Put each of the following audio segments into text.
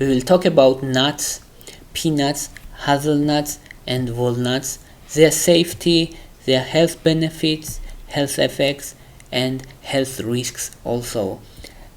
We will talk about nuts, peanuts, hazelnuts and walnuts, their safety, their health benefits, health effects and health risks also.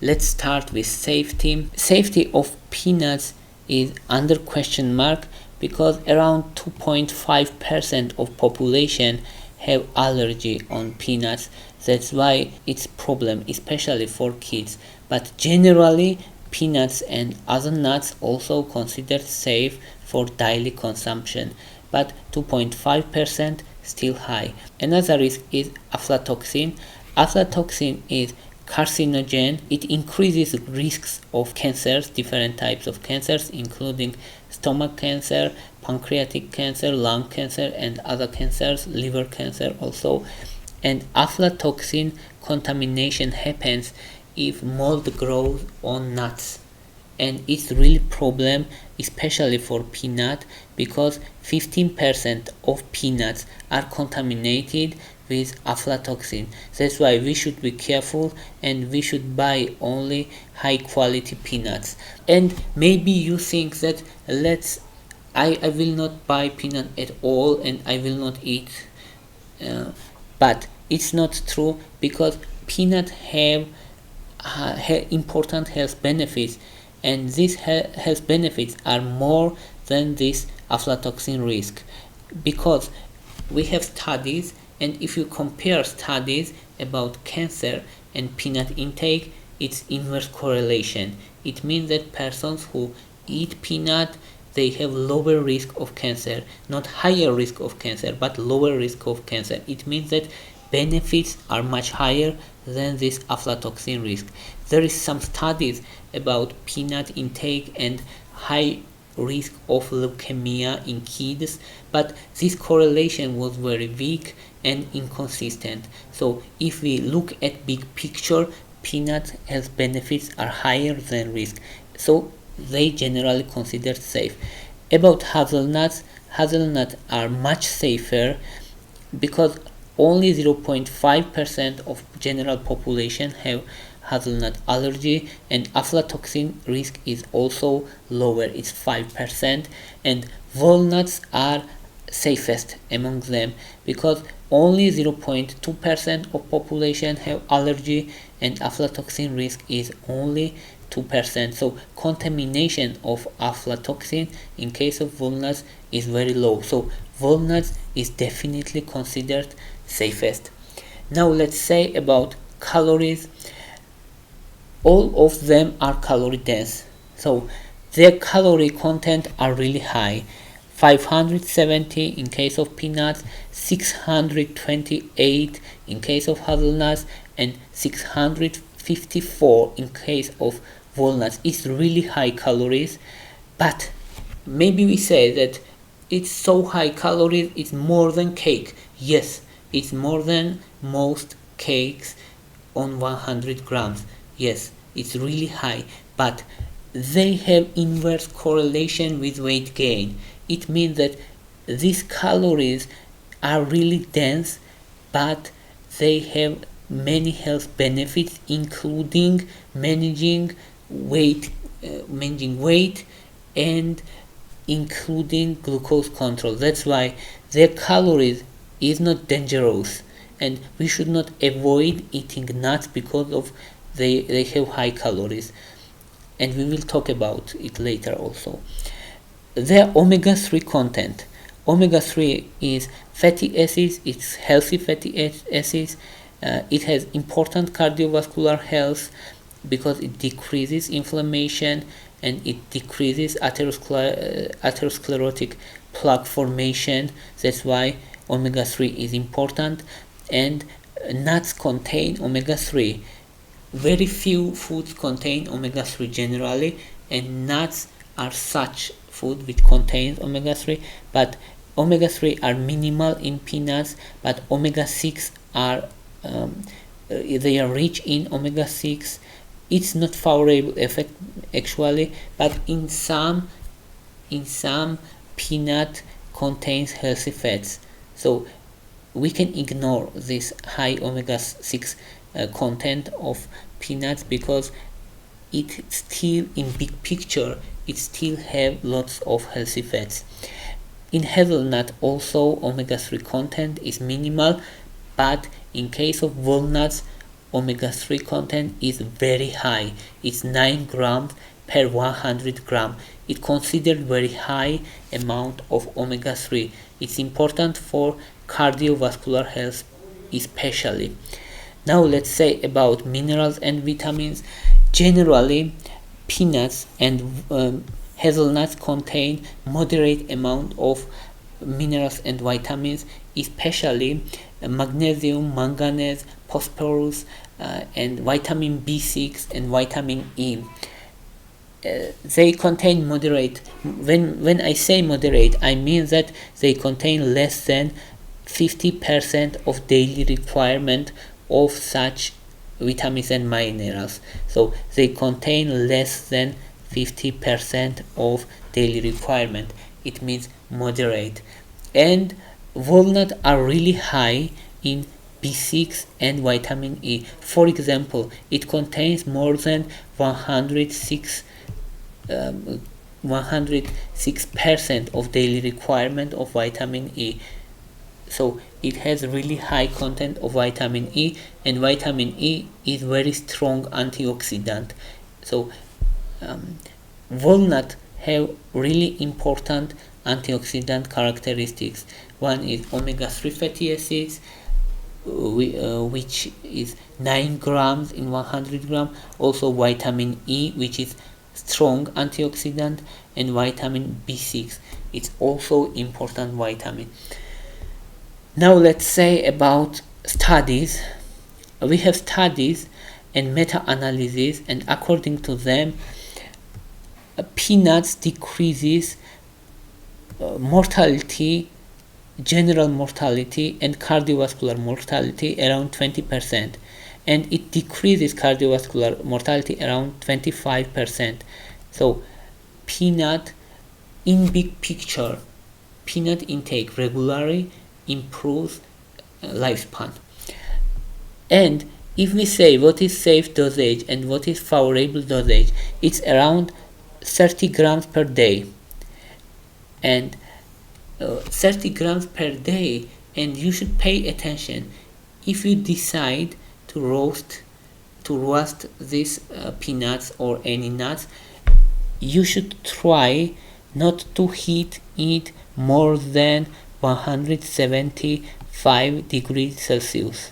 Let's start with safety. Safety of peanuts is under question mark because around 2.5% of population have allergy on peanuts. That's why it's problem, especially for kids. But generally, peanuts and other nuts also considered safe for daily consumption. But 2.5% still high. Another risk is aflatoxin. Aflatoxin is carcinogen. It increases risks of cancers, different types of cancers, including stomach cancer, pancreatic cancer, lung cancer, and other cancers, liver cancer also. And aflatoxin contamination happens if mold grows on nuts. And it's really problem, especially for peanut, because 15% of peanuts are contaminated with aflatoxin. That's why we should be careful and we should buy only high quality peanuts. And maybe you think that I will not buy peanut at all and I will not eat, but it's not true, because peanuts have important health benefits, and these health benefits are more than this aflatoxin risk, because we have studies, and if you compare studies about cancer and peanut intake, it's inverse correlation. It means that persons who eat peanut, they have lower risk of cancer, not higher risk of cancer, but lower risk of cancer. It means that benefits are much higher than this aflatoxin risk. There is some studies about peanut intake and high risk of leukemia in kids, but this correlation was very weak and inconsistent. So if we look at big picture, peanut health benefits are higher than risk, so they generally considered safe. About hazelnuts are much safer because only 0.5% of general population have hazelnut allergy, and aflatoxin risk is also lower, it's 5%. And walnuts are safest among them because only 0.2% of population have allergy and aflatoxin risk is only 2%. So contamination of aflatoxin in case of walnuts is very low. So walnuts is definitely considered safest. Now let's say about calories. All of them are calorie dense, so their calorie content are really high. 570 in case of peanuts, 628 in case of hazelnuts, and 654 in case of walnuts. It's really high calories, but maybe we say that it's so high calories, it's more than cake. Yes, it's more than most cakes on 100 grams. Yes, it's really high, but they have inverse correlation with weight gain. It means that these calories are really dense, but they have many health benefits, including managing weight and including glucose control. That's why their calories is not dangerous, and we should not avoid eating nuts because of they have high calories, and we will talk about it later also. Their omega-3 content. Omega-3 is fatty acids, it's healthy fatty acids. It has important cardiovascular health because it decreases inflammation and it decreases atherosclerotic plaque formation. That's why omega-3 is important, and nuts contain omega-3. Very few foods contain omega-3 generally, and nuts are such food which contains omega-3, but omega-3 are minimal in peanuts, but omega-6 are they are rich in omega-6. It's not favorable effect actually, but in some peanut contains healthy fats, so we can ignore this high omega-6 content of peanuts because it still, in big picture, it still have lots of healthy fats. In hazelnut also omega-3 content is minimal, but in case of walnuts, omega-3 content is very high. It's 9 grams per 100 gram. It's considered very high amount of omega-3. It's important for cardiovascular health especially. Now let's say about minerals and vitamins. Generally, peanuts and hazelnuts contain moderate amount of minerals and vitamins, especially magnesium, manganese, phosphorus, and vitamin B6 and vitamin E. They contain moderate. When I say moderate, I mean that they contain less than 50% of daily requirement of such vitamins and minerals. So they contain less than 50% of daily requirement. It means moderate. And walnuts are really high in B6 and vitamin E. For example, it contains more than 106% of daily requirement of vitamin E. So it has really high content of vitamin E, and vitamin E is very strong antioxidant. So walnut have really important antioxidant characteristics. One is omega-3 fatty acids, which is 9 grams in 100 grams. Also vitamin E, which is strong antioxidant, and vitamin B6. It's also important vitamin. Now let's say about studies. We have studies and meta-analysis, and according to them, peanuts decreases mortality, general mortality and cardiovascular mortality around 20%, and it decreases cardiovascular mortality around 25%. So peanut, in big picture, peanut intake regularly improves lifespan. And if we say what is safe dosage and what is favorable dosage, it's around 30 grams per day. And 30 grams per day, and you should pay attention. If you decide to roast these peanuts or any nuts, you should try not to heat it more than 175 degrees Celsius.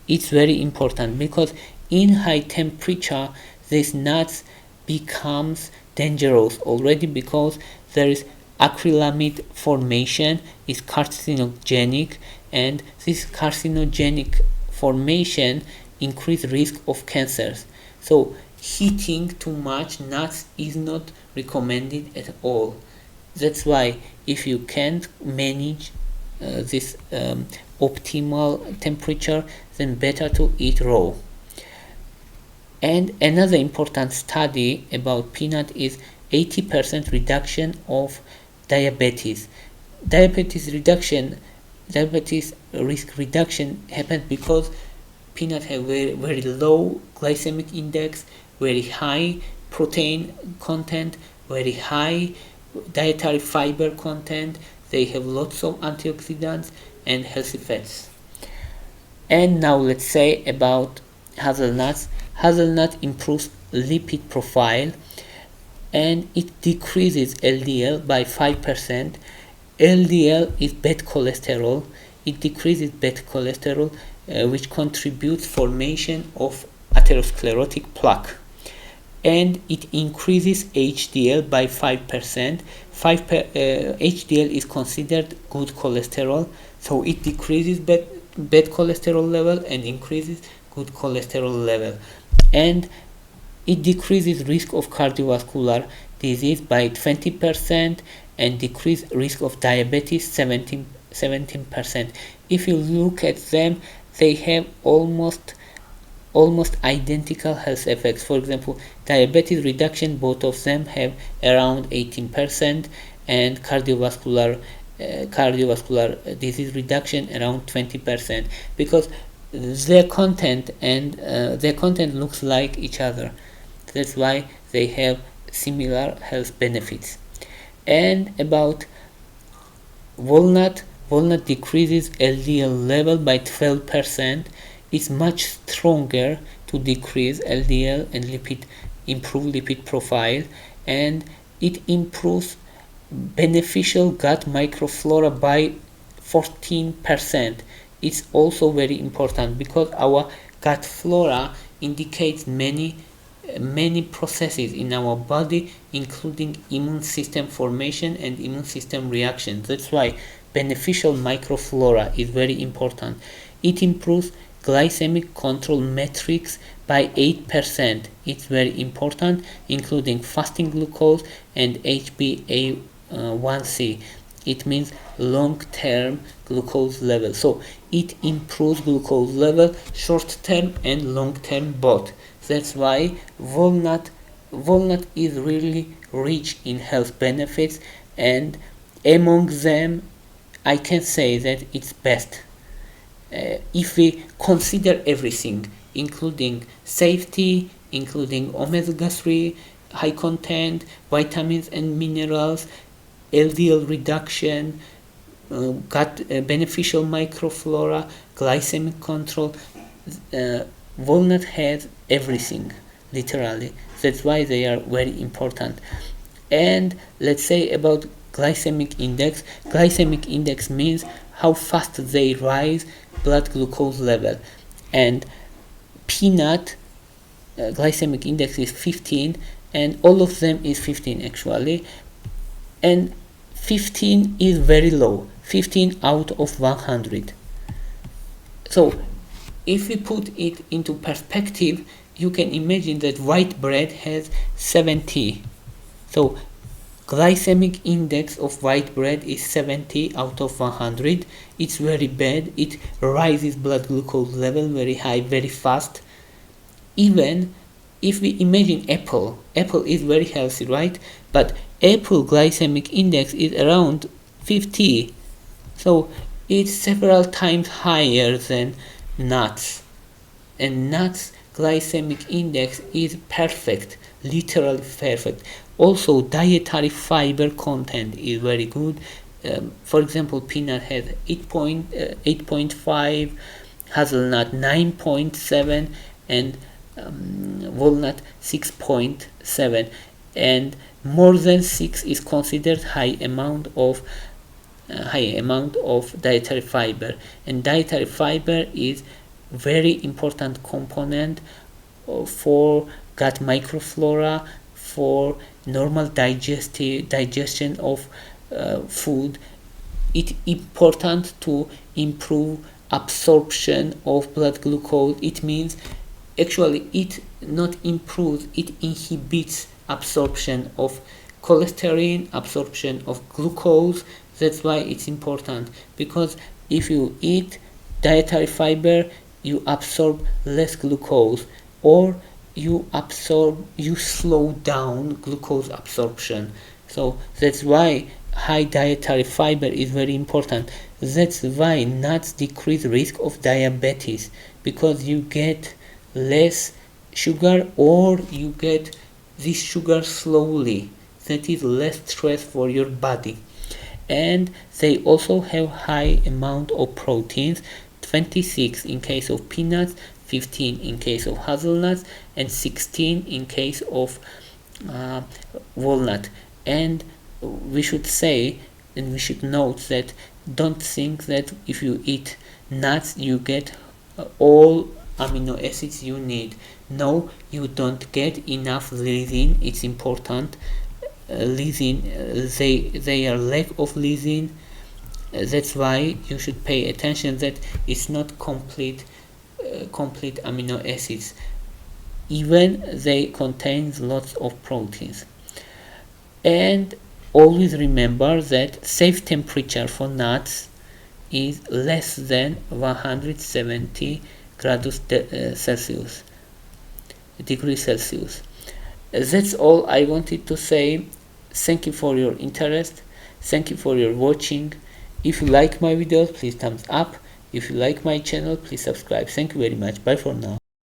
It's very important, because in high temperature these nuts becomes dangerous already, because there is acrylamide formation is carcinogenic, and this carcinogenic formation increase risk of cancers. So heating too much nuts is not recommended at all. That's why if you can't manage this optimal temperature, then better to eat raw. And another important study about peanut is 80% reduction of diabetes. Diabetes risk reduction happens because peanuts have very low glycemic index, very high protein content, very high dietary fiber content. They have lots of antioxidants and healthy fats. And now let's say about hazelnuts. Hazelnut improves lipid profile, and it decreases LDL by 5%. LDL is bad cholesterol. It decreases bad cholesterol, which contributes formation of atherosclerotic plaque. And it increases HDL by 5%. HDL is considered good cholesterol, so it decreases bad cholesterol level and increases good cholesterol level. And it decreases risk of cardiovascular disease by 20% and decrease risk of diabetes 17%. If you look at them, they have almost identical health effects. For example, diabetes reduction, both of them have around 18%, and cardiovascular disease reduction around 20%, because their content looks like each other. That's why they have similar health benefits. And about walnut decreases LDL level by 12%. It's much stronger to decrease LDL and improve lipid profile, and it improves beneficial gut microflora by 14%. It's also very important because our gut flora indicates many processes in our body, including immune system formation and immune system reaction. That's why beneficial microflora is very important. It improves glycemic control metrics by 8%. It's very important, including fasting glucose and HbA1c. It means long-term glucose level. So it improves glucose level short-term and long-term both. That's why walnut is really rich in health benefits, and among them I can say that it's best. If we consider everything, including safety, including omega-3, high content, vitamins and minerals, LDL reduction, gut beneficial microflora, glycemic control, walnut has everything, literally. That's why they are very important. And let's say about glycemic index. Glycemic index means how fast they rise blood glucose level, and peanut glycemic index is 15, and all of them is 15 actually, and 15 is very low, 15 out of 100. So if we put it into perspective, you can imagine that white bread has 70. So glycemic index of white bread is 70 out of 100. It's very bad. It rises blood glucose level very high, very fast. Even if we imagine apple is very healthy, right? But apple glycemic index is around 50. So it's several times higher than nuts. And nuts glycemic index is perfect, literally perfect. Also, dietary fiber content is very good. For example, peanut has 8.5, hazelnut 9.7, and walnut 6.7. And more than 6 is considered high amount of dietary fiber. And dietary fiber is very important component for gut microflora, for normal digestion of food. It's important to improve absorption of blood glucose. It means actually it not improves, it inhibits absorption of cholesterol, absorption of glucose. That's why it's important, because if you eat dietary fiber, you absorb less glucose, or you slow down glucose absorption. So that's why high dietary fiber is very important. That's why nuts decrease risk of diabetes, because you get less sugar, or you get this sugar slowly. That is less stress for your body. And they also have high amount of proteins, 26 in case of peanuts, 15 in case of hazelnuts, and 16 in case of walnut. And we should say, and we should note that don't think that if you eat nuts you get all amino acids you need. No, you don't get enough lysine. It's important. Lysine, they are lack of lysine. That's why you should pay attention that it's not complete amino acids. Even they contain lots of proteins. And always remember that safe temperature for nuts is less than 170 degrees Celsius. That's all I wanted to say. Thank you for your interest. Thank you for your watching. If you like my videos, please thumbs up. If you like my channel, please subscribe. Thank you very much. Bye for now.